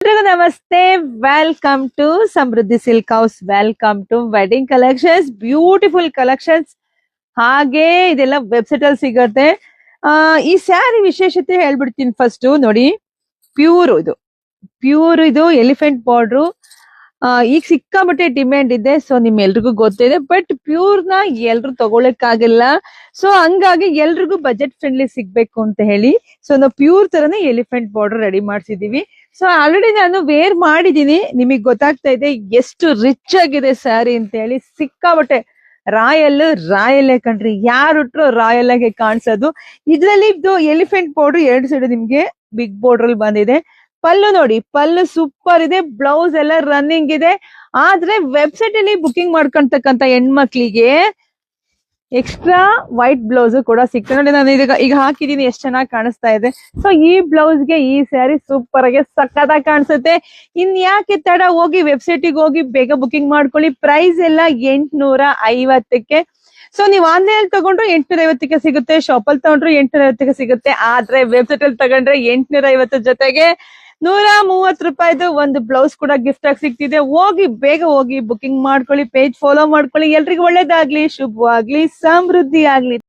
ಎಲ್ರಿಗೂ ನಮಸ್ತೆ. Welcome to Samruddhi silk house. Welcome to wedding collections, beautiful collections. ಹಾಗೆ ಇದೆಲ್ಲ ವೆಬ್ಸೈಟ್ ಅಲ್ಲಿ ಸಿಗುತ್ತೆ. ಈ ಸ್ಯಾರಿ ವಿಶೇಷತೆ ಹೇಳ್ಬಿಡ್ತೀನಿ. ಫಸ್ಟ್ ನೋಡಿ, ಪ್ಯೂರ್ ಇದು ಎಲಿಫೆಂಟ್ ಬಾರ್ಡ್ರು. ಈಗ ಸಿಕ್ಕಾಬಟ್ಟೆ ಡಿಮ್ಯಾಂಡ್ ಇದೆ, ಸೊ ನಿಮ್ಮೆಲ್ರಿಗೂ ಗೊತ್ತಿದೆ. ಬಟ್ ಪ್ಯೂರ್ ನ ಎಲ್ರು ತಗೊಳಕ್ಕಾಗಿಲ್ಲ, ಸೊ ಹಂಗಾಗಿ ಎಲ್ರಿಗೂ ಬಜೆಟ್ ಫ್ರೆಂಡ್ಲಿ ಸಿಗ್ಬೇಕು ಅಂತ ಹೇಳಿ ಸೊ ನಾವು ಪ್ಯೂರ್ ತರನೇ ಎಲಿಫೆಂಟ್ ಬಾರ್ಡರ್ ರೆಡಿ ಮಾಡ್ಸಿದೀವಿ. ಸೊ ಆಲ್ರೆಡಿ ನಾನು ವೇರ್ ಮಾಡಿದೀನಿ, ನಿಮಗ್ ಗೊತ್ತಾಗ್ತಾ ಇದೆ ಎಷ್ಟು ರಿಚ್ ಆಗಿದೆ ಸ್ಯಾರಿ ಅಂತ ಹೇಳಿ. ಸಿಕ್ಕಾಬಟ್ಟೆ ರಾಯಲ್ಲೇ ಕಣ್ರಿ, ಯಾರುಟ್ರು ರಾಯಲ್ ಆಗಿ ಕಾಣಿಸೋದು. ಇದ್ರಲ್ಲಿ ಇದು ಎಲಿಫೆಂಟ್ ಬಾರ್ಡರ್ 2 ಸೈಡ್ ನಿಮ್ಗೆ ಬಿಗ್ ಬಾರ್ಡರ್ ಅಲ್ಲಿ ಬಂದಿದೆ. ಪಲ್ಲು ನೋಡಿ, ಪಲ್ಲು ಸೂಪರ್ ಇದೆ, ಬ್ಲೌಸ್ ಎಲ್ಲ ರನ್ನಿಂಗ್ ಇದೆ. ಆದ್ರೆ ವೆಬ್ಸೈಟ್ ಅಲ್ಲಿ ಬುಕಿಂಗ್ ಮಾಡ್ಕೊಂತಕ್ಕಂತ ಹೆಣ್ಮಕ್ಳಿಗೆ ಎಕ್ಸ್ಟ್ರಾ ವೈಟ್ ಬ್ಲೌಸ್ ಕೂಡ ಸಿಗ್ತದೆ. ನೋಡಿ, ನಾನು ಈಗ ಹಾಕಿದೀನಿ, ಎಷ್ಟು ಚೆನ್ನಾಗಿ ಕಾಣಿಸ್ತಾ ಇದೆ. ಸೊ ಈ ಬ್ಲೌಸ್ ಗೆ ಈ ಸ್ಯಾರಿ ಸೂಪರ್ ಆಗಿ ಸಕ್ಕತ್ತಾಗಿ ಕಾಣಿಸುತ್ತೆ. ಇನ್ ಯಾಕೆ ತಡ, ಹೋಗಿ ವೆಬ್ಸೈಟ್ ಗೆ ಹೋಗಿ ಬೇಗ ಬುಕಿಂಗ್ ಮಾಡ್ಕೊಳ್ಳಿ. ಪ್ರೈಸ್ ಎಲ್ಲ 850ಕ್ಕೆ. ಸೊ ನೀವು ಆನ್ಲೈನ್ ತಗೊಂಡ್ರು 850ಕ್ಕೆ ಸಿಗುತ್ತೆ, ಶಾಪ್ ಅಲ್ಲಿ ತಗೊಂಡ್ರು 850ಕ್ಕೆ ಸಿಗುತ್ತೆ. ಆದ್ರೆ ವೆಬ್ಸೈಟ್ ಅಲ್ಲಿ ತಗೊಂಡ್ರೆ 850 ಜೊತೆಗೆ 130 ರೂಪಾಯಿದು ಒಂದು ಬ್ಲೌಸ್ ಕೂಡ ಗಿಫ್ಟ್ ಆಗಿ ಸಿಗ್ತಿದೆ. ಬೇಗ ಹೋಗಿ ಬುಕಿಂಗ್ ಮಾಡ್ಕೊಳ್ಳಿ, ಪೇಜ್ ಫಾಲೋ ಮಾಡ್ಕೊಳ್ಳಿ. ಎಲ್ರಿಗೂ ಒಳ್ಳೇದಾಗ್ಲಿ, ಶುಭವಾಗ್ಲಿ, ಸಮೃದ್ಧಿ ಆಗ್ಲಿ.